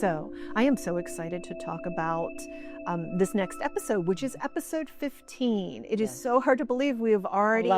So I am so excited to talk about this next episode, which is episode 15. It is so hard to believe we've already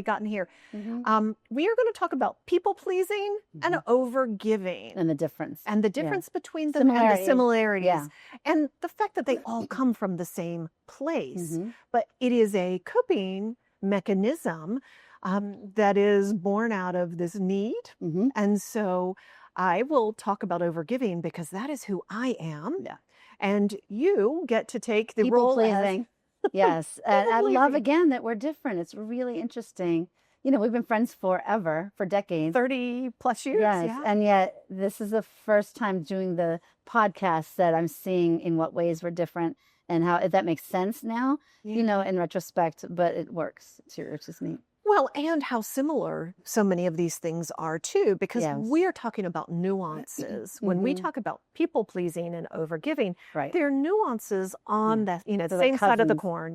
gotten here. Mm-hmm. We are going to talk about people pleasing and overgiving, And the difference. Between them and the similarities, Yeah. and the fact that they all come from the same place. But it is a coping mechanism that is born out of this need. And so I will talk about overgiving because that is who I am. Yeah. And you get to take the people role pleasing. Yes. And I love again that we're different. It's really interesting. You know, we've been friends forever, for decades. 30 plus years. Yes. Yeah. And yet this is the first time doing the podcast that I'm seeing in what ways we're different and how, if that makes sense now, you know, in retrospect, but it works. It's just neat. Well, and how similar so many of these things are too, because we are talking about nuances. When we talk about people pleasing and overgiving, there are nuances on the, you know, the same side of the coin.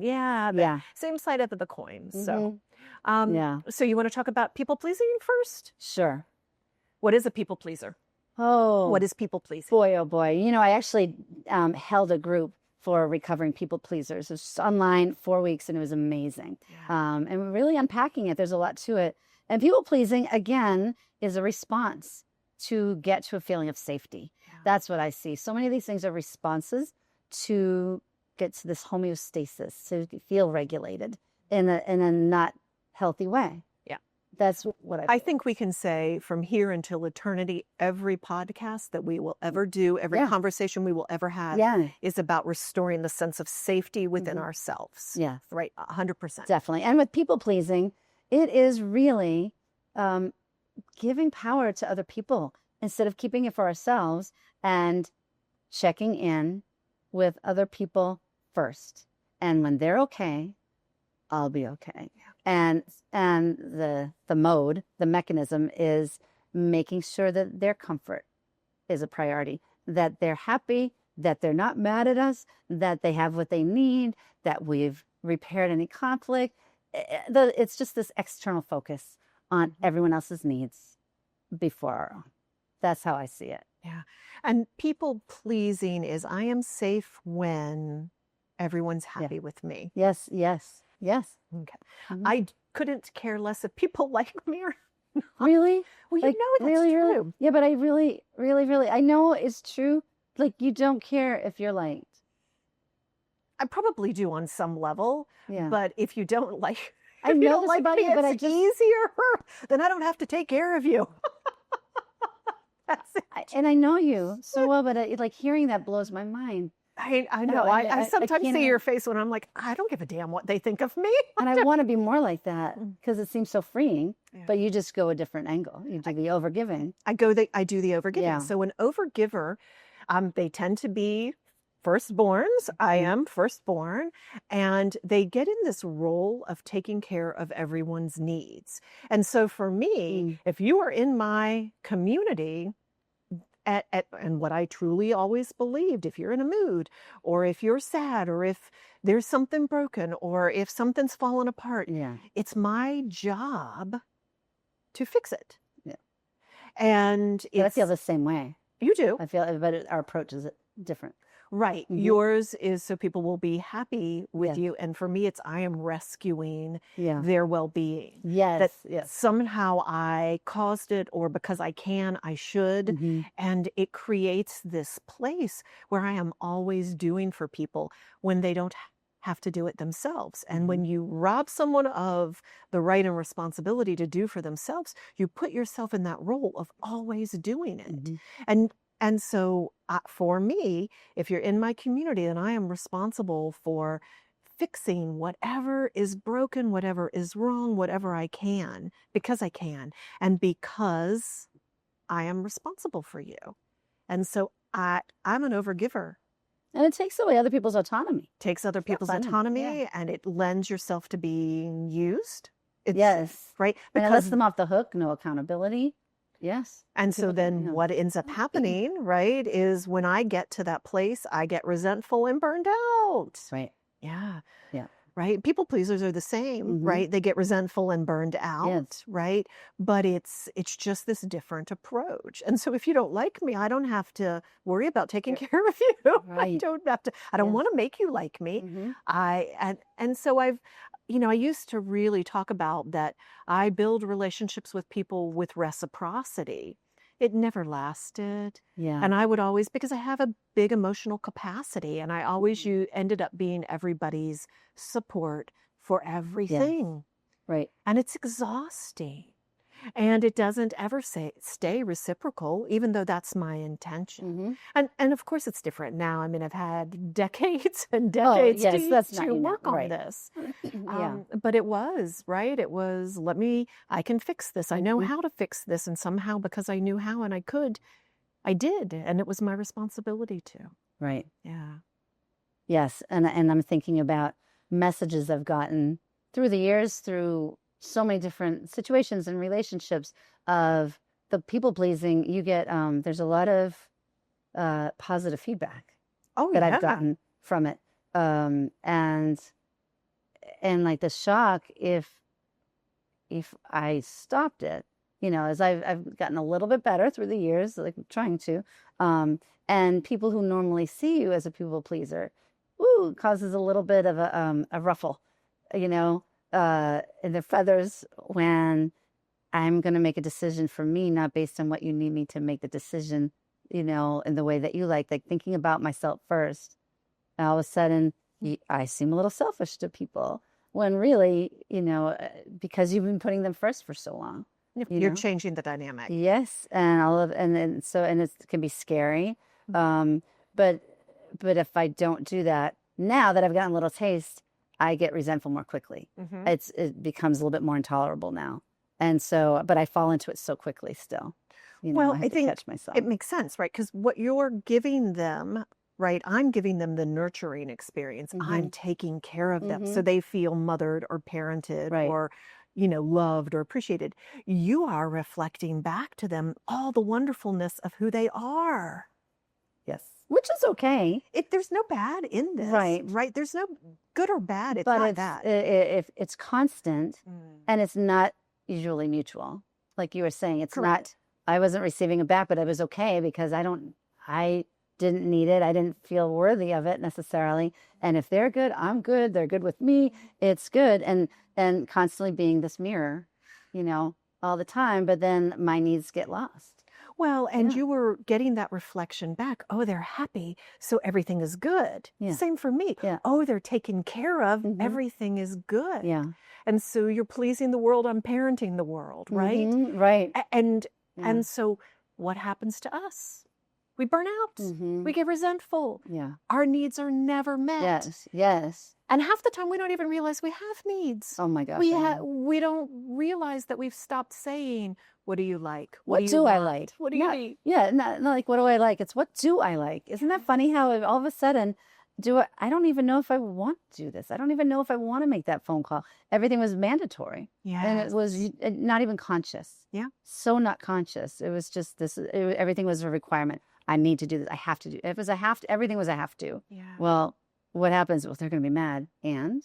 Same side of the coin. So, so you want to talk about people pleasing first? Sure. What is a people pleaser? Oh, what is people pleasing? Boy, oh boy. You know, I actually held a group for recovering people pleasers. It was online 4 weeks and it was amazing. And we're really unpacking it. There's a lot to it. And people pleasing, again, is a response to get to a feeling of safety. That's what I see. So many of these things are responses to get to this homeostasis, to feel regulated in a not healthy way. That's what I think we can say from here until eternity, every podcast that we will ever do, every conversation we will ever have is about restoring the sense of safety within ourselves. Yeah. Right. 100%. Definitely. And with people pleasing, it is really giving power to other people instead of keeping it for ourselves and checking in with other people first. And when they're okay, I'll be okay. And the mode, the mechanism is making sure that their comfort is a priority, that they're happy, that they're not mad at us, that they have what they need, that we've repaired any conflict. It's just this external focus on everyone else's needs before our own. That's how I see it. Yeah. And people pleasing is I am safe when everyone's happy with me. Yes. Okay. I couldn't care less if people like me or not. Really? Well, you know that's true. Really? Yeah, but I really, I know it's true. Like, you don't care if you're liked. I probably do on some level. Yeah. But if you don't like, I know this about you, but it's easier. Then I don't have to take care of you. That's it. And I know you so well, but like hearing that blows my mind. I know. I sometimes see your face when I'm like, I don't give a damn what they think of me. And I want to be more like that because it seems so freeing, but you just go a different angle. You do the overgiving. I do the overgiving. Yeah. So an overgiver, they tend to be firstborns. I am firstborn. And they get in this role of taking care of everyone's needs. And so for me, if you are in my community, and what I truly always believed, if you're in a mood or if you're sad or if there's something broken or if something's fallen apart, it's my job to fix it. Yeah. And I feel the same way. You do. I feel, but our approach is different. Right. Yours is so people will be happy with you. And for me, it's I am rescuing their well-being. Yes. That somehow I caused it, or because I can, I should. And it creates this place where I am always doing for people when they don't have to do it themselves. And when you rob someone of the right and responsibility to do for themselves, you put yourself in that role of always doing it. And so for me, if you're in my community, then I am responsible for fixing whatever is broken, whatever is wrong, whatever I can, because I can, and because I am responsible for you. And so I'm an overgiver. And it takes away other people's autonomy. Takes other people's autonomy, and it lends yourself to being used. Right? Because Because it lets them off the hook, no accountability. Yes. And so then what ends up happening, right, is when I get to that place, I get resentful and burned out. Right. Yeah. right? People pleasers are the same, right? They get resentful and burned out, Yes. right? But it's just this different approach. And so if you don't like me, I don't have to worry about taking care of you. I Right. don't have to, I don't Yes. want to make you like me. Mm-hmm. And so I used to really talk about that I build relationships with people with reciprocity. It never lasted. Yeah. And I would always, because I have a big emotional capacity, and I always ended up being everybody's support for Yes. everything. Right. And it's exhausting. And it doesn't ever stay reciprocal, even though that's my intention. And of course it's different now. I mean, I've had decades and Oh, decades yes, that's not to you now. work on Right. this. Yeah. But it was, right? It was, I can fix this. I know how to fix this. And somehow, because I knew how and I could, I did. And it was my responsibility to. Right. Yeah. Yes. And I'm thinking about messages I've gotten through the years, through so many different situations and relationships of the people pleasing. You get, there's a lot of positive feedback Oh, that yeah. I've gotten from it. And like the shock if I stopped it, as I've gotten a little bit better through the years, like trying to, and people who normally see you as a people pleaser, causes a little bit of a ruffle, in their feathers when I'm going to make a decision for me, not based on what you need me to make the decision, in the way that you like thinking about myself first. And all of a sudden, I seem a little selfish to people when really, because you've been putting them first for so long. You're changing the dynamic. Yes, and it can be scary. But if I don't do that, now that I've gotten a little taste, I get resentful more quickly. It becomes a little bit more intolerable now. And so, but I fall into it so quickly still. Well, I have I to think catch myself. it makes sense, right? Because what you're giving them, right? I'm giving them the nurturing experience. I'm taking care of them so they feel mothered or parented or, loved or appreciated. You are reflecting back to them all the wonderfulness of who they are. Yes. Which is okay. There's no bad in this, right? There's no good or bad. It's not that. If it's constant and it's not usually mutual, like you were saying, it's not. I wasn't receiving it back, but it was okay because I didn't need it. I didn't feel worthy of it necessarily. And if they're good, I'm good. They're good with me. It's good. And constantly being this mirror, all the time. But then my needs get lost. Well, and you were getting that reflection back. Oh, they're happy, so everything is good. Yeah. Same for me. Yeah. Oh, they're taken care of. Everything is good. Yeah. And so you're pleasing the world. I'm parenting the world, right? Right. And so what happens to us? We burn out. We get resentful. Yeah. Our needs are never met. Yes. Yes. And half the time we don't even realize we have needs. Oh my gosh. We don't realize that we've stopped saying, what do you like? What do I like? What do you need? Yeah, not like what do I like? It's what do I like? Isn't that funny how all of a sudden I don't even know if I want to do this. I don't even know if I want to make that phone call. Everything was mandatory. Yeah. And it was not even conscious. Yeah. So not conscious. It was just everything was a requirement. I need to do this. I have to do. If it was a have to, everything was a have to. Yeah. Well, what happens? Well, they're going to be mad. And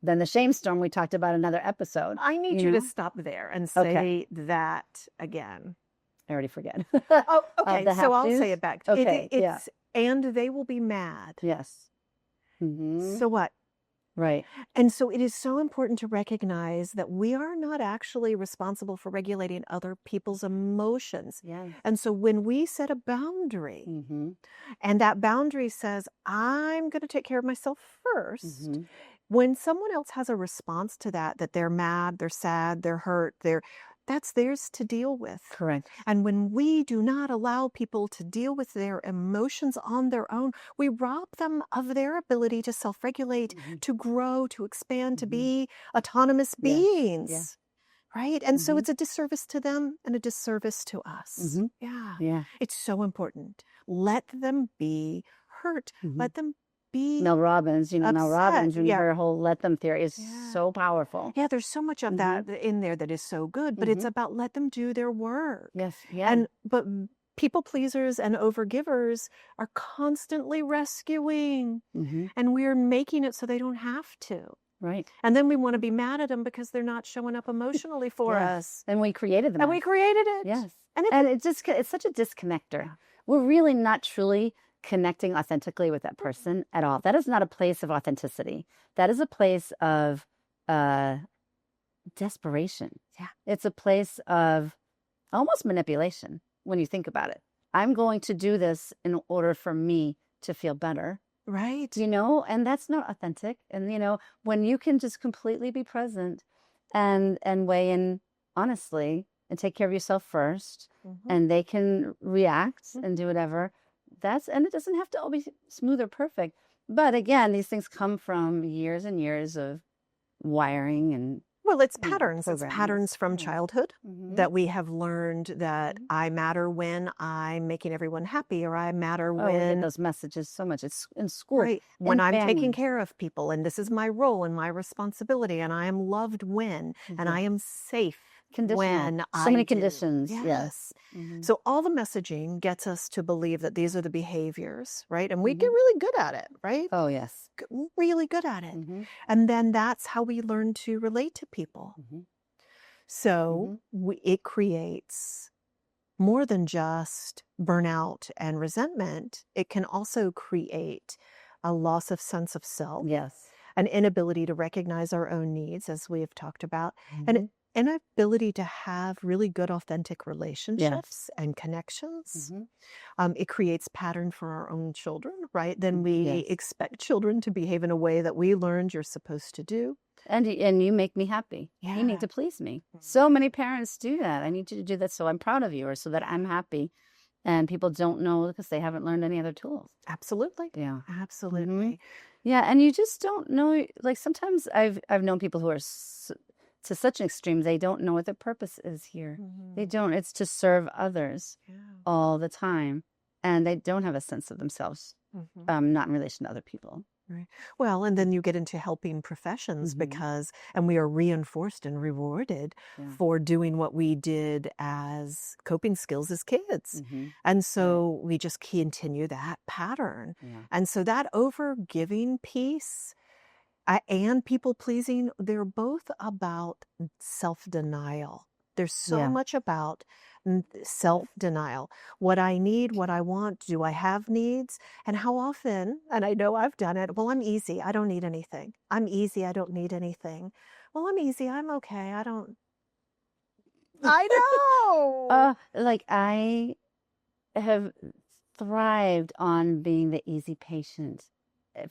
then the shame storm we talked about another episode. I need you to stop there and say that again. I already forget. Oh, okay. So I'll say it back. Okay. And they will be mad. Yes. So what? Right. And so it is so important to recognize that we are not actually responsible for regulating other people's emotions. Yes. And so when we set a boundary and that boundary says, I'm going to take care of myself first, when someone else has a response to that they're mad, they're sad, they're hurt, that's theirs to deal with. Correct. And when we do not allow people to deal with their emotions on their own, we rob them of their ability to self-regulate, to grow, to expand, to be autonomous beings. Right? And so it's a disservice to them and a disservice to us. Yeah. It's so important. Let them be hurt. Let them be Mel Robbins, Mel Robbins, and her whole let them theory is so powerful. Yeah, there's so much of that in there that is so good, but it's about let them do their work. Yes. Yeah. But people pleasers and overgivers are constantly rescuing, and we're making it so they don't have to. Right. And then we want to be mad at them because they're not showing up emotionally for us. And we created them. And we created it. Yes. And it's such a disconnector. We're really not truly connecting authentically with that person at all. That is not a place of authenticity. That is a place of desperation. Yeah. It's a place of almost manipulation when you think about it. I'm going to do this in order for me to feel better. Right. And that's not authentic. And, when you can just completely be present and weigh in honestly and take care of yourself first, and they can react and do whatever, and it doesn't have to all be smooth or perfect. But again, these things come from years and years of wiring and well, it's patterns. It's programs. patterns from childhood that we have learned that I matter when I'm making everyone happy, or I matter we get when those messages so much. It's in school, right, when I'm taking families. care of people, and this is my role and my responsibility, and I am loved when, and I am safe when so many do. conditions. Yes. So all the messaging gets us to believe that these are the behaviors, right? And we get really good at it, right? Oh, yes. Really good at it. And then that's how we learn to relate to people. So it creates more than just burnout and resentment. It can also create a loss of sense of self. Yes. An inability to recognize our own needs, as we have talked about, and an inability to have really good, authentic relationships and connections. It creates pattern for our own children, right? Then we expect children to behave in a way that we learned you're supposed to do. And you make me happy. You need to please me. So many parents do that. I need you to do that so I'm proud of you, or so that I'm happy. And people don't know because they haven't learned any other tools. Absolutely. Yeah. Absolutely. Yeah, and you just don't know. Like sometimes I've known people who are to such an extreme, they don't know what their purpose is here. They don't. It's to serve others all the time, and they don't have a sense of themselves, not in relation to other people. Right. Well, and then you get into helping professions and we are reinforced and rewarded for doing what we did as coping skills as kids. And so we just continue that pattern. And so that overgiving piece and people pleasing, they're both about self-denial. There's so much about self-denial. What I need, what I want, do I have needs? And how often, and I know I've done it, well, I'm easy. I don't need anything. I'm easy. I don't need anything. Well, I'm easy. I'm okay. I know. Like I have thrived on being the easy patient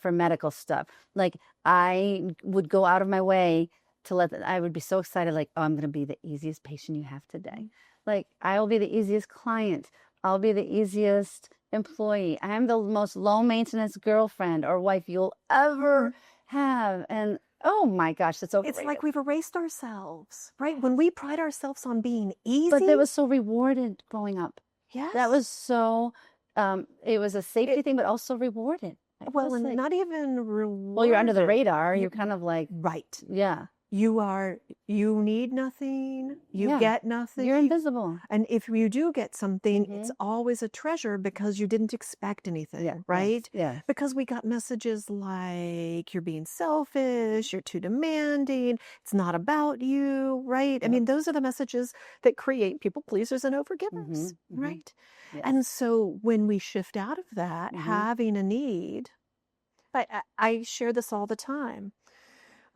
for medical stuff. Like I would go out of my way I would be so excited, like, oh, I'm going to be the easiest patient you have today. Like, I will be the easiest client. I'll be the easiest employee. I am the most low maintenance girlfriend or wife you'll ever have. And oh my gosh, that's overrated. It's like we've erased ourselves, right? When we pride ourselves on being easy. But that was so rewarded growing up. Yes. That was so, it was a safety thing, but also rewarded. Well, and not even rewarded. Well, you're under the radar. You're kind of like. Right. Yeah. You need nothing, you get nothing. You're invisible. And if you do get something, it's always a treasure because you didn't expect anything, right? Yeah. Because we got messages like, you're being selfish, you're too demanding, it's not about you, right? I mean, those are the messages that create people pleasers and overgivers, right? Yes. And so when we shift out of that, having a need, I share this all the time.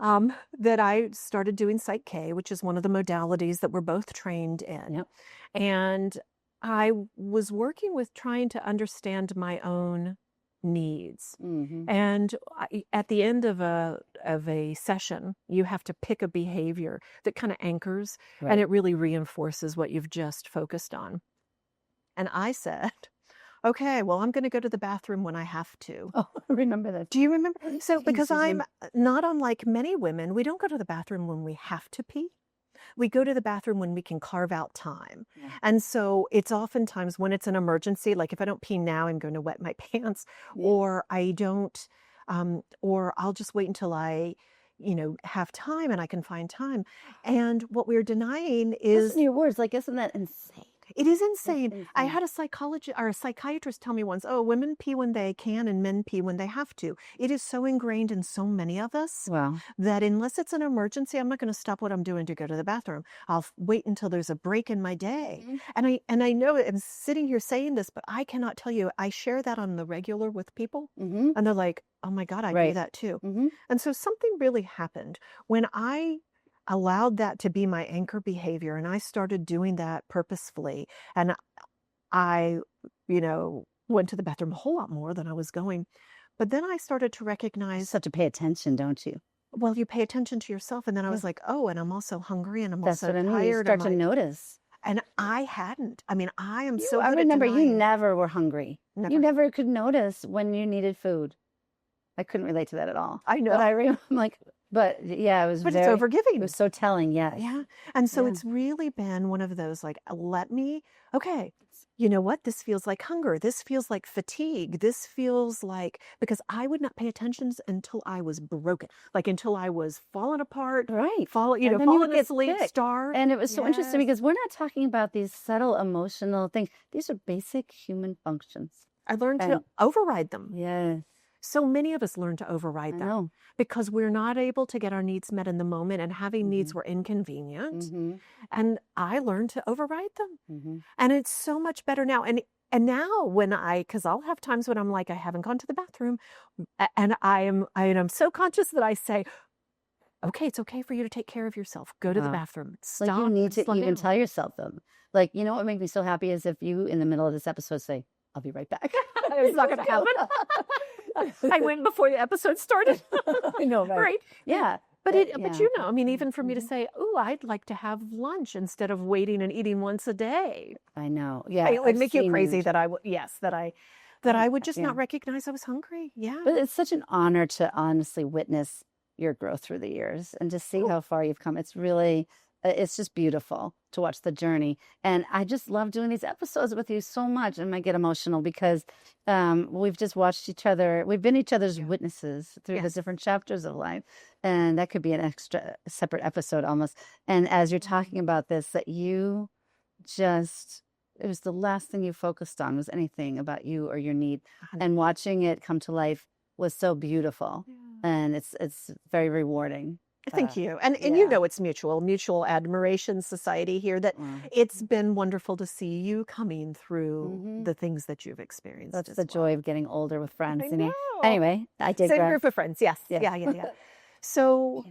That I started doing Psych K, which is one of the modalities that we're both trained in. And I was working with trying to understand my own needs. And at the end of a session, you have to pick a behavior that kind of anchors and it really reinforces what you've just focused on. And I said, okay, well, I'm going to go to the bathroom when I have to. Oh, I remember that. Do you remember? So because I'm not unlike many women, we don't go to the bathroom when we have to pee. We go to the bathroom when we can carve out time. And so it's oftentimes when it's an emergency, like if I don't pee now, I'm going to wet my pants, or I don't, or I'll just wait until I have time and I can find time. And what we're denying is. Listen to your words, like, isn't that insane? It is It's insane. I insane. had a psychologist or a psychiatrist tell me once, oh, women pee when they can and men pee when they have to. It is so ingrained in so many of us Well, that unless it's an emergency, I'm not going to stop what I'm doing to go to the bathroom. I'll wait until there's a break in my day. mhm, And I know I'm sitting here saying this, but I cannot tell you, I share that on the regular with people. mhm, And they're like, oh my God, I do right. that too. Mhm. And so something really happened when I allowed that to be my anchor behavior and I started doing that purposefully. And I, went to the bathroom a whole lot more than I was going. But then I started to You just recognize, have to pay attention, don't you? well, you pay attention to yourself. And then I Yeah. was like, oh, and I'm also hungry and I'm That's also what I mean. You tired. start to notice. And I hadn't. I mean, I am You, so I good at remember you denying. never were hungry. You Never. never could notice when you needed food. I couldn't relate to that at all. I know. But I'm like, but yeah, it was But it's it overgiving. was so telling. Yes. Yeah. And so Yeah. it's really been one of those like, okay, you know what? This feels like hunger. This feels like fatigue. This feels like, because I would not pay attention until I was broken, like until I was falling apart, Right. And falling then you would falling get asleep, sick. starved. And it was so interesting Yes. because we're not talking about these subtle emotional things. These are basic human functions. I learned to And override them. yes, So many of us learn to I override them know. because we're not able to get our needs met in the moment, and having needs Mhm. were inconvenient. Mm-hmm. And I learned to override them. Mm-hmm. And it's so much better now. And now because I'll have times when I'm like, I haven't gone to the bathroom, and I'm so conscious that I say, okay, it's okay for you to take care of yourself. Go to the Wow. bathroom. Like you Stop need and to slow even down. tell yourself them. Like, you know what would make me so happy is if you in the middle of this episode say, I'll be right back. It's not going to happen. I went before the episode started. I know, right? Right. Yeah. But yeah. I mean, even for me to say, oh, I'd like to have lunch instead of waiting and eating once a day. I know. Yeah. It would I've make you seen crazy that I would just yeah. not recognize I was hungry. Yeah. But it's such an honor to honestly witness your growth through the years and to see how far you've come. It's really, it's just beautiful to watch the journey. And I just love doing these episodes with you so much. And I get emotional because we've just watched each other. We've been each other's witnesses through the Yes. different chapters of life. And that could be an extra separate episode almost. And as you're talking about this, that you just, it was the last thing you focused on was anything about you or your need. And watching it come to life was so beautiful. Yeah. And it's very rewarding. Thank you. And yeah. you know it's mutual admiration society here, that Wow. it's been wonderful to see you coming through Mhm. the things that you've experienced. That's as the well. joy of getting older with friends. I You know? know. Anyway, I Same digress. group of friends. Yes. Yeah. Yeah. So,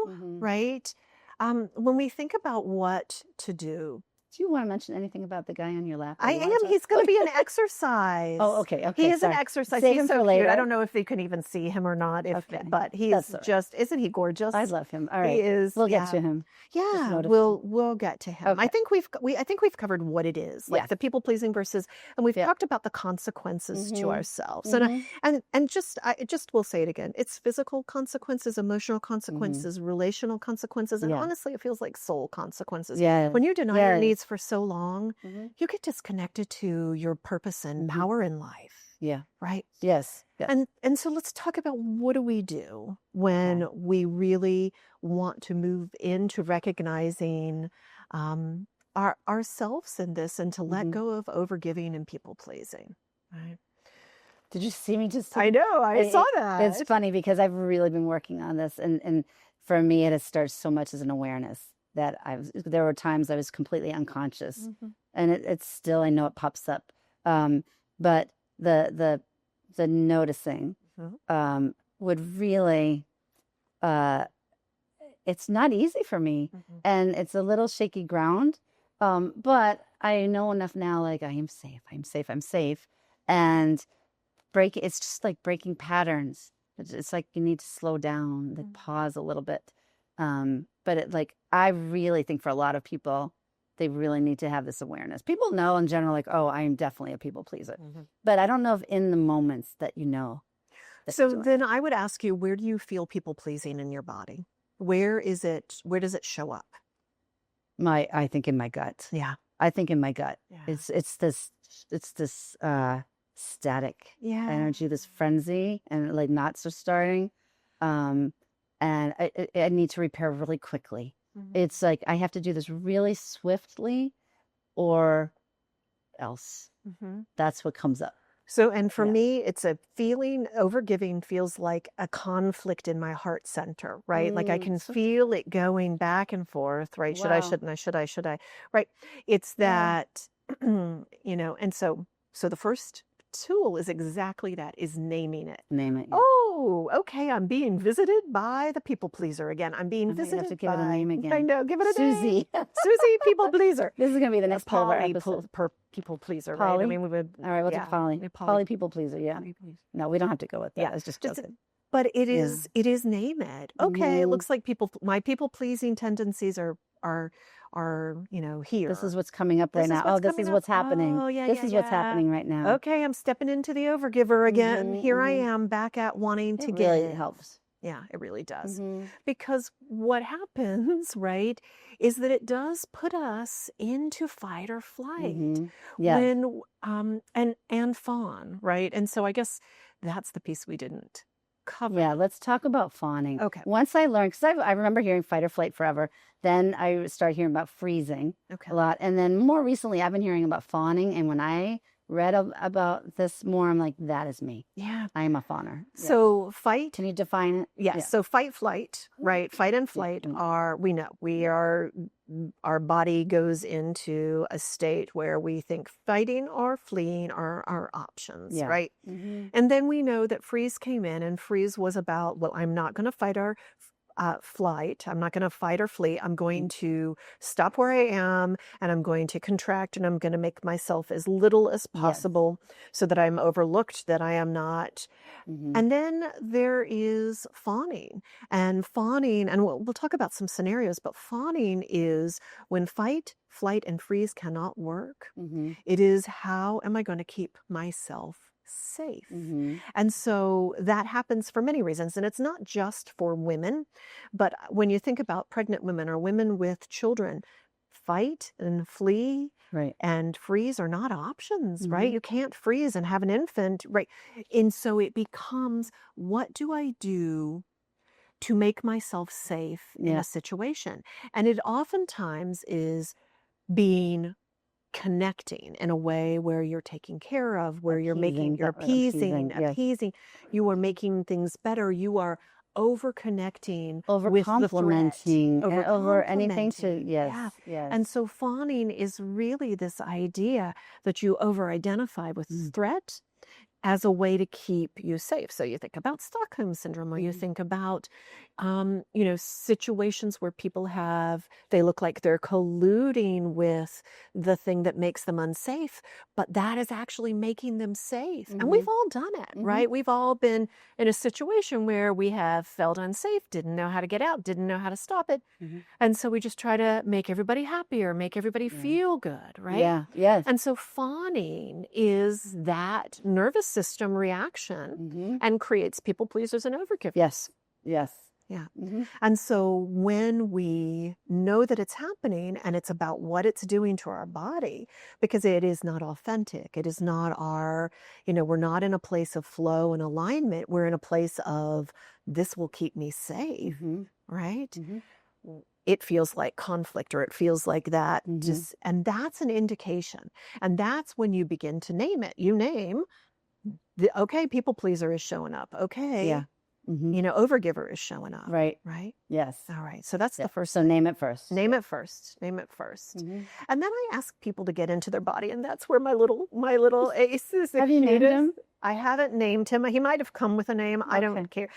Mhm. right. When we think about what to do, Do you want to mention anything about the guy on your lap? I am. He's going to be an exercise. Oh, okay. He is sorry. an exercise. Save He's him so for cute. later. I don't know if you can even see him or not. Okay. But he's That's all right. just, isn't he gorgeous? I love him. All right. He is. We'll get yeah. to him. Yeah, notice we'll get to him. Okay. I think we've covered what it is, like Yes. the people pleasing versus, and we've Yep. talked about the consequences to Mhm. ourselves. Mhm. And just I just will say it again. It's physical consequences, emotional consequences, relational consequences, and Yeah. honestly, it feels like soul consequences. Yeah. When you deny your Yes. needs for so long, Mhm. you get disconnected to your purpose and power in life, Yeah. right? Yes. Yes. And so let's talk about what do we do when we really want to move into recognizing ourselves in this and to let go of overgiving and people pleasing. Right? Did you see me just? I know. I saw that. It's funny because I've really been working on this, and for me, it has started so much as an awareness that there were times I was completely unconscious, and it's still, I know it pops up, but the noticing would really, it's not easy for me, and it's a little shaky ground, but I know enough now, like I'm safe, and it's just like breaking patterns. It's like you need to slow down, like pause a little bit. But I really think for a lot of people, they really need to have this awareness. People know in general, like, oh, I am definitely a people pleaser. But I don't know if in the moments that you know. So then I would ask you, where do you feel people pleasing in your body? Where does it show up? I think in my gut. Yeah. I think in my gut. Yeah. It's this static energy, this frenzy, and like knots are starting. And I need to repair really quickly. It's like I have to do this really swiftly, or else. Mm-hmm. That's what comes up. So, and for Yeah. me, it's a feeling, overgiving feels like a conflict in my heart center, right? Like I can feel it going back and forth, right? Should I, Wow. shouldn't I, should I, should I, right? It's Wow. that, and so the first tool is exactly that, is naming it. Name it. Yeah. Oh, okay, I'm being visited by the people pleaser again. I'm being I might have to visited give it a by, name again. I know, give it a Susie. name. Susie, people pleaser. This is going to be the next part of our Polly, episode. people pleaser, right? Polly? I mean, we would, All right, we'll yeah, do Polly. Polly people pleaser, yeah. Polly pleaser. No, we don't have to go with that. Yeah, I was just just, joking. but it Yeah. is name it. Okay, it Mhm. looks like my people pleasing tendencies are here. This is what's coming up right This is now. Oh, what's this coming is up. what's happening. Oh, yeah, This yeah, is what's yeah. happening right now. Okay, I'm stepping into the overgiver again. Mhm, Here I mhm. am back at wanting to It really give. helps. Yeah, it really does. Mhm. Because what happens, right, is that it does put us into fight or flight. Mhm. Yeah. When and fawn, right? And so I guess that's the piece we didn't cover. Yeah, let's talk about fawning. Okay. Once I learned, because I remember hearing fight or flight forever. Then I started hearing about freezing Okay. a lot. And then more recently, I've been hearing about fawning. And when I read about this more, I'm like, that is me. Yeah. I am a fawner. So fight. Can you define it? Yes. Yeah. So fight, flight, right? Fight and flight our body goes into a state where we think fighting or fleeing are our options, Yeah. right? Mhm. And then we know that freeze came in, and freeze was about, well, I'm not going to fight or flight. I'm not going to fight or flee. I'm going to stop where I am, and I'm going to contract, and I'm going to make myself as little as Yes. possible so that I'm overlooked, that I am not. Mhm. And then there is fawning. And fawning, and we'll talk about some scenarios, but fawning is when fight, flight, and freeze cannot work. Mhm. It is, how am I going to keep myself safe? Mhm. And so that happens for many reasons. And it's not just for women, but when you think about pregnant women or women with children, fight and flee Right. and freeze are not options, right? Mhm. You can't freeze and have an infant, right? And so it becomes, what do I do to make myself safe in Yeah. a situation? And it oftentimes is being connecting in a way where you're taking care of, where you're Appeasing, you're appeasing, yes. appeasing, you are making things better, you are over connecting Over with the threat, complimenting, and over anything to, complimenting. yes, Yeah. yes. And so fawning is really this idea that you over identify with threat as a way to keep you safe. So you think about Stockholm syndrome, or you think about, situations where people they look like they're colluding with the thing that makes them unsafe, but that is actually making them safe. And we've all done it, right? We've all been in a situation where we have felt unsafe, didn't know how to get out, didn't know how to stop it. And so we just try to make everybody happier, make everybody feel good, right? Yeah, yes. And so fawning is that nervous system reaction and creates people pleasers and overgivers. Yes, yes. Yeah. And so when we know that it's happening and it's about what it's doing to our body, because it is not authentic, it is not we're not in a place of flow and alignment, we're in a place of, this will keep me safe, right? It feels like conflict, or it feels like that. And that's an indication. And that's when you begin to name it. You name, okay, people pleaser is showing up. Okay. Yeah. Overgiver is showing up. Right. Right. Yes. All right. So that's the first. So name it first. Name it first. Name it first. And then I ask people to get into their body, and that's where my little ace is. Have you named him? I haven't named him. He might have come with a name. I don't care.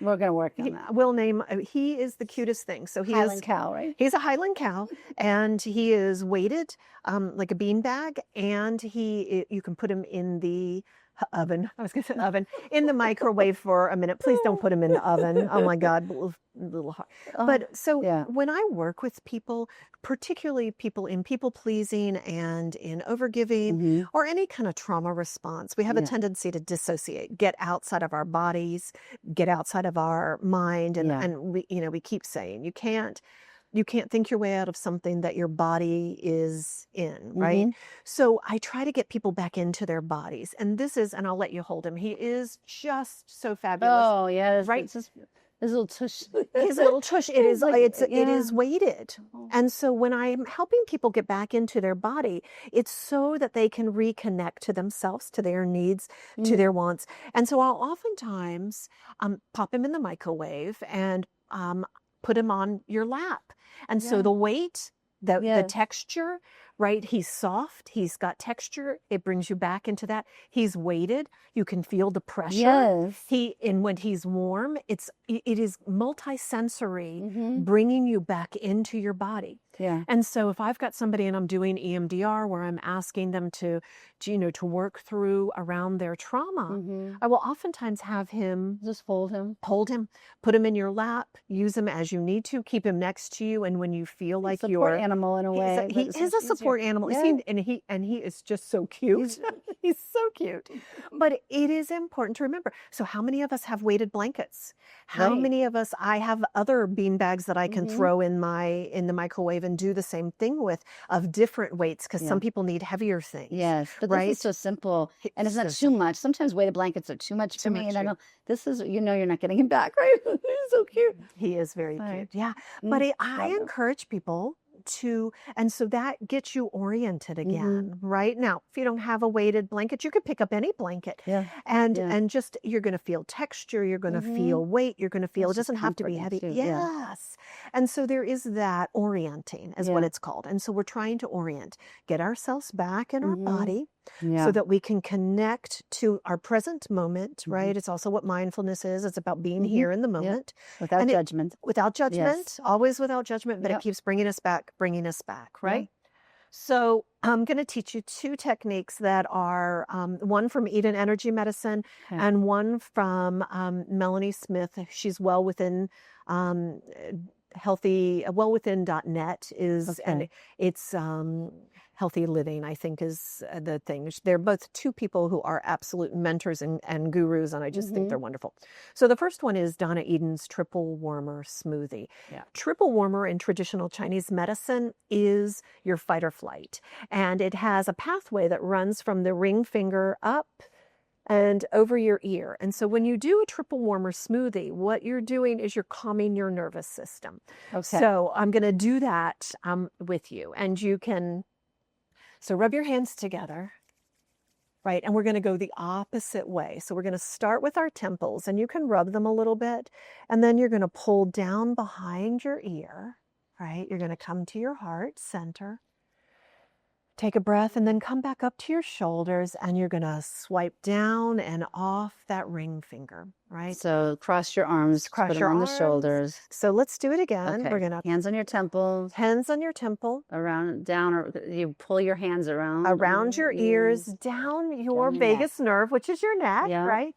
We're going to work on that. We'll name. He is the cutest thing. So he Highland is cow, right? He's a Highland cow, and he is weighted like a beanbag, and you can put him in the oven. I was going to say oven, in the microwave for a minute. Please don't put him in the oven. Oh my God, a little hot. But so when I work with people, particularly people in people pleasing and in overgiving or any kind of trauma response, we have a tendency to dissociate, get outside of our bodies, get outside of our mind, and we keep saying you can't think your way out of something that your body is in, right? So I try to get people back into their bodies. And I'll let you hold him. He is just so fabulous. Oh, yeah. Right? It's just His little tush. His little tush, it is, like, it is yeah. weighted. And so when I'm helping people get back into their body, it's so that they can reconnect to themselves, to their needs, to their wants. And so I'll oftentimes pop him in the microwave and put him on your lap. And so the weight, the texture, right? He's soft. He's got texture. It brings you back into that. He's weighted. You can feel the pressure. Yes. And when he's warm, it is multi-sensory, bringing you back into your body. Yeah. And so if I've got somebody and I'm doing EMDR where I'm asking them to work through around their trauma, I will oftentimes have him just hold him, put him in your lap, use him as you need to, keep him next to you. And when you feel like support animal in a way, he is a support animal. Yeah. And he is just so cute. He's so cute. But it is important to remember. So how many of us have weighted blankets? How many of us, I have other bean bags that I can throw in the microwave and do the same thing with, of different weights, because some people need heavier things. Yes, but right? this is so simple, and it's not too much. Sometimes weighted blankets are too much for me, and I know this is, you're not getting him back, right? He's so cute. He is very cute. Yeah, but I encourage people to, and so that gets you oriented again. Right now, if you don't have a weighted blanket, you could pick up any blanket, and just, you're going to feel texture, you're going to feel weight, you're going to feel, it doesn't have to be heavy. Yes. And so there is that orienting, is what it's called. And so we're trying to orient, get ourselves back in our body, so that we can connect to our present moment, right? It's also what mindfulness is. It's about being here in the moment. Without judgment. Without judgment, always without judgment, but it keeps bringing us back, right? So I'm going to teach you two techniques that are one from Eden Energy Medicine and one from Melanie Smith. She's well within wellwithin.net is, and it's healthy living, I think, is the thing. They're both two people who are absolute mentors and gurus, and I just think they're wonderful. So the first one is Donna Eden's Triple Warmer Smoothie. Triple Warmer in traditional Chinese medicine is your fight or flight, and it has a pathway that runs from the ring finger up and over your ear. And so when you do a triple warmer smoothie, what you're doing is you're calming your nervous system. So I'm going to do that with you, and you can, so rub your hands together, right? And we're going to go the opposite way. So we're going to start with our temples, and you can rub them a little bit, and then you're going to pull down behind your ear, right? You're going to come to your heart center. Take a breath and then come back up to your shoulders, and you're going to swipe down and off that ring finger, right? So cross your arms, put them on the shoulders. So let's do it again. We're going to hands on your temples. Hands on your temple. Around, down, or you pull your hands around. Around your ears, down your vagus nerve, which is your neck, right?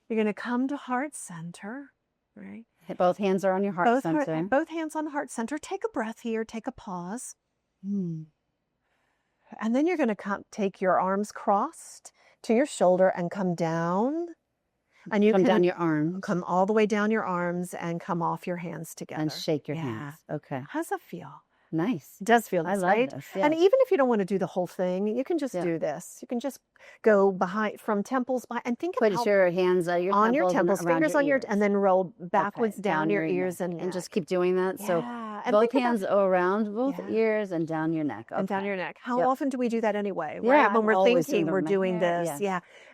You're going to come to heart center, right? Both hands are on your heart center. Both hands on heart center. Take a breath here. Take a pause. And then you're going to take your arms crossed to your shoulder and come down. And you come down your arms. Come all the way down your arms and come off your hands together. And shake your hands. Okay. How does that feel? Nice. It does feel nice, right? This, And even if you don't want to do the whole thing, you can just do this. You can just go behind, from temples by, and think about your hands on your temples, fingers on your, and then roll backwards down your ears and just keep doing that. So and both hands around both ears and down your neck. And down your neck. How often do we do that anyway? Right? When we're thinking we're doing this.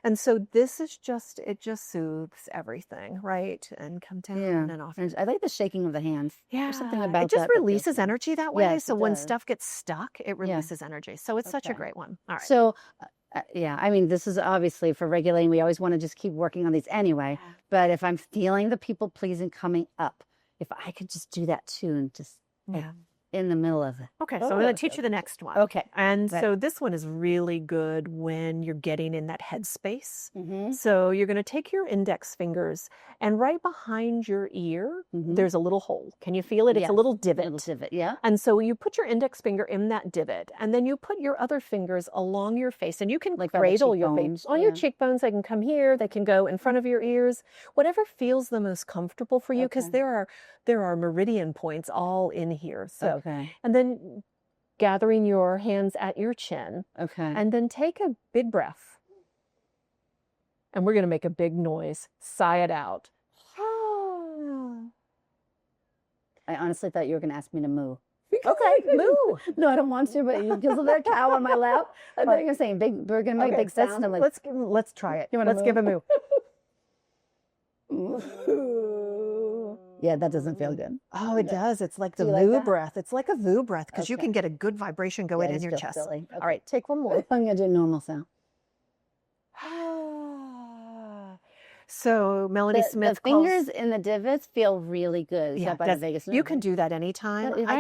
And so this is just, it just soothes everything, right? And come down and off. I like the shaking of the hands. There's something about it just releases energy that way. Yes, so when stuff gets stuck, it releases energy. So it's such a great one. All right. So I mean, this is obviously for regulating. We always want to just keep working on these anyway. But if I'm feeling the people pleasing coming up, if I could just do that too, and just in the middle of it. Okay, so I'm going to teach you the next one. Okay. And so this one is really good when you're getting in that headspace. So you're going to take your index fingers, and right behind your ear, there's a little hole. Can you feel it? It's a little divot. And so you put your index finger in that divot, and then you put your other fingers along your face, and you can cradle your face on your cheekbones. They can come here. They can go in front of your ears. Whatever feels the most comfortable for you, because there are meridian points all in here. So. And then gathering your hands at your chin. And then take a big breath. And we're going to make a big noise. Sigh it out. I honestly thought you were going to ask me to moo. Okay, moo. No, I don't want to, but because of that cow on my lap, I thought you were saying big. We're going to make a big sound. I'm like, let's try it. You wanna Let's give a moo. Yeah, that doesn't feel good. Oh, it does. It's like the you like moo that? breath. It's like a moo breath because you Okay. can get a good vibration going Yeah, in it your feels chest. silly. All right, take one more. I'm going to do normal sound. So Melanie The Smith fingers calls, in the divots feel really good. Is that by the vagus nerve? you can do that anytime. That- I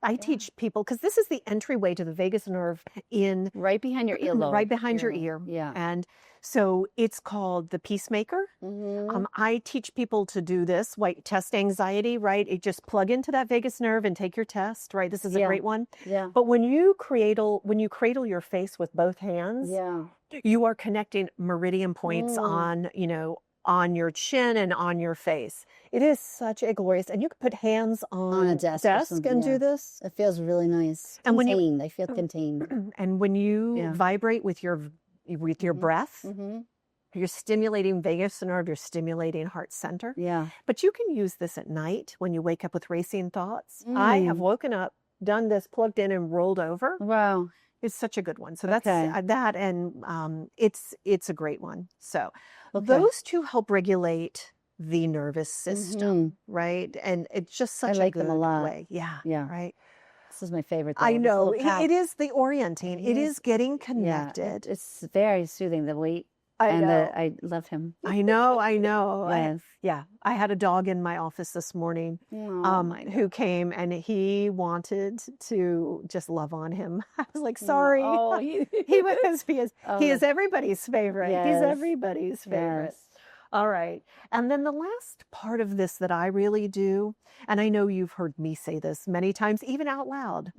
right. teach people because this is the entryway to the vagus nerve in Right behind your earlobe. right behind your ear. Yeah. And so it's called the peacemaker. I teach people to do this, test anxiety, right? It just plug into that vagus nerve and take your test, right? This is a great one. Yeah. But when you cradle your face with both hands, Yeah. you are connecting meridian points on your chin and on your face. It is such a glorious, and you can put hands on a desk or and do this. It feels really nice. And when Contained. I feel contained. And when you vibrate with your breath, you're stimulating vagus nerve, you're stimulating heart center. Yeah. But you can use this at night when you wake up with racing thoughts. I have woken up, done this, plugged in and rolled over. Wow. It's such a good one. So that's that, and it's a great one. So those two help regulate the nervous system, right? And it's just such like a good them a lot. way. Yeah. Yeah. Right. This is my favorite. I know. It is the orienting. It is getting connected. Yeah, it's very soothing. The weight. I love him. I know. Yes. I had a dog in my office this morning who came and he wanted to just love on him. I was like, sorry. Oh, he is everybody's favorite. Yes. He's everybody's favorite. Yes. All right. And then the last part of this that I really do, and I know you've heard me say this many times, even out loud,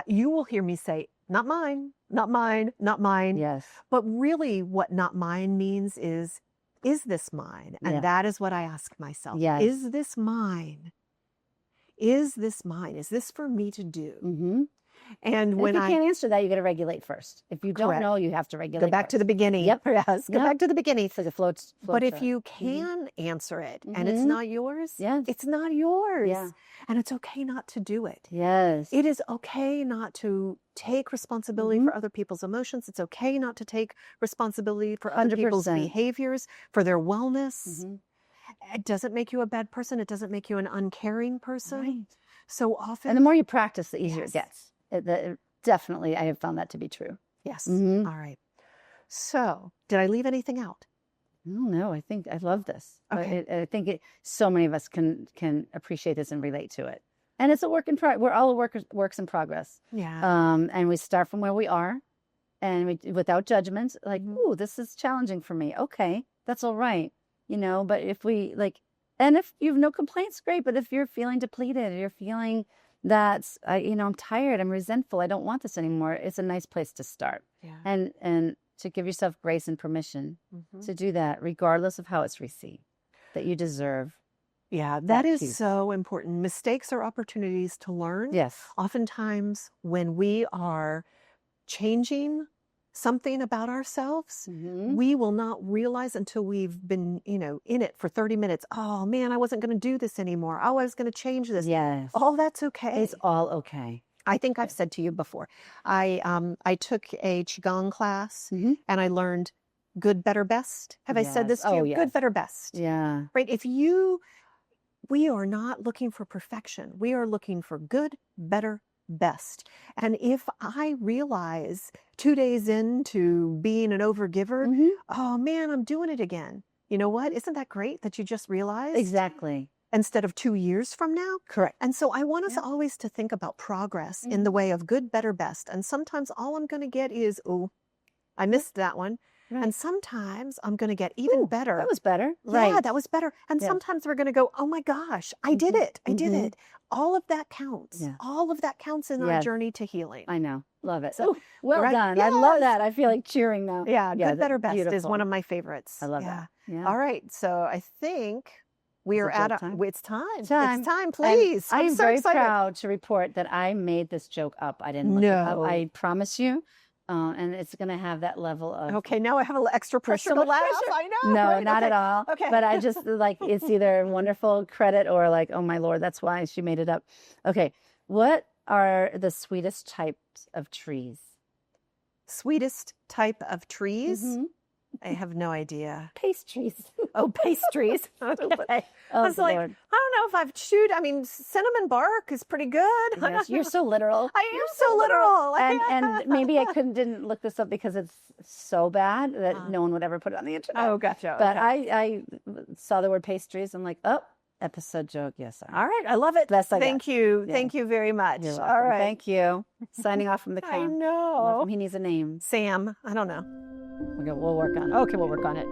you will hear me say, not mine, not mine, not mine. Yes. But really what not mine means is this mine? And that is what I ask myself. Yes. Is this mine? Is this mine? Is this for me to do? And when if you can't answer that, you got to regulate first. If you don't know, you have to regulate. Go back to the beginning. Yep. Yes. Go back to the beginning. It's like a float But if chart. you can answer it and it's not yours, Yes. it's not yours. Yeah. And it's okay not to do it. Yes. It is okay not to take responsibility for other people's emotions. It's okay not to take responsibility for other people's 100%. behaviors, for their wellness. It doesn't make you a bad person. It doesn't make you an uncaring person. Right. So often. And the more you practice, the easier Yes. it gets. Definitely, I have found that to be true. Yes. All right. So did I leave anything out? No, I think I love this. Okay. I think so many of us can appreciate this and relate to it. And it's a work in progress. We're all works in progress. Yeah. And we start from where we are, and without judgment. Like, ooh, this is challenging for me. Okay, that's all right. But if we and if you have no complaints, great. But if you're feeling depleted, you're feeling that I'm tired, I'm resentful, I don't want this anymore, it's a nice place to start. Yeah. And to give yourself grace and permission to do that, regardless of how it's received, that you deserve. Yeah, that is so important. Mistakes are opportunities to learn. Yes. Oftentimes when we are changing something about ourselves, we will not realize until we've been, in it for 30 minutes. Oh man, I wasn't going to do this anymore. Oh, I was going to change this. Yes. Oh, that's okay. It's all okay. I think I've said to you before, I took a Qigong class and I learned good, better, best. Have I said this to you? Yes. Good, better, best. Yeah. Right. We are not looking for perfection. We are looking for good, better, best. And if I realize 2 days into being an overgiver, oh man, I'm doing it again. You know what? Isn't that great that you just realized? Exactly. Instead of 2 years from now? Correct. And so I want us always to think about progress in the way of good, better, best. And sometimes all I'm going to get is, oh, I missed that one. Right. And sometimes I'm going to get even better. That was better. Yeah, Right. that was better. And sometimes we're going to go, oh my gosh, I did it. I did it. All of that counts. Yeah. All of that counts in our journey to healing. I know. Love it. So, well done. I love that. I feel like cheering now. Yeah, good, better, best is beautiful. one of my favorites. I love that. Yeah. All right. So I think we are at time? it's time. It's time. It's time, please. I am so very excited. proud to report that I made this joke up. I didn't look it up. I promise you. and it's going to have that level of Okay, now I have a little extra pressure to personal laugh. pressure. I know. No, right? not Okay. at all. Okay. But I just like, it's either wonderful credit or like, oh my Lord, that's why she made it up. Okay. What are the sweetest types of trees? Sweetest type of trees? Mhm. I have no idea. Pastries. Oh, pastries. Okay. Oh, I was like, Lord. I don't know if I've chewed. I mean, cinnamon bark is pretty good. Yes, you're so literal. I am so literal. And maybe I didn't look this up because it's so bad that no one would ever put it on the internet. Oh, gotcha. But okay. I saw the word pastries. I'm like, oh, episode joke. Yes, sir. All right. I love it. Best I got. Thank you. Yeah. Thank you very much. You're welcome. All right. Thank you. Signing off from the I count. know. He needs a name. Sam. I don't know. We'll work on it. Okay, we'll work on it.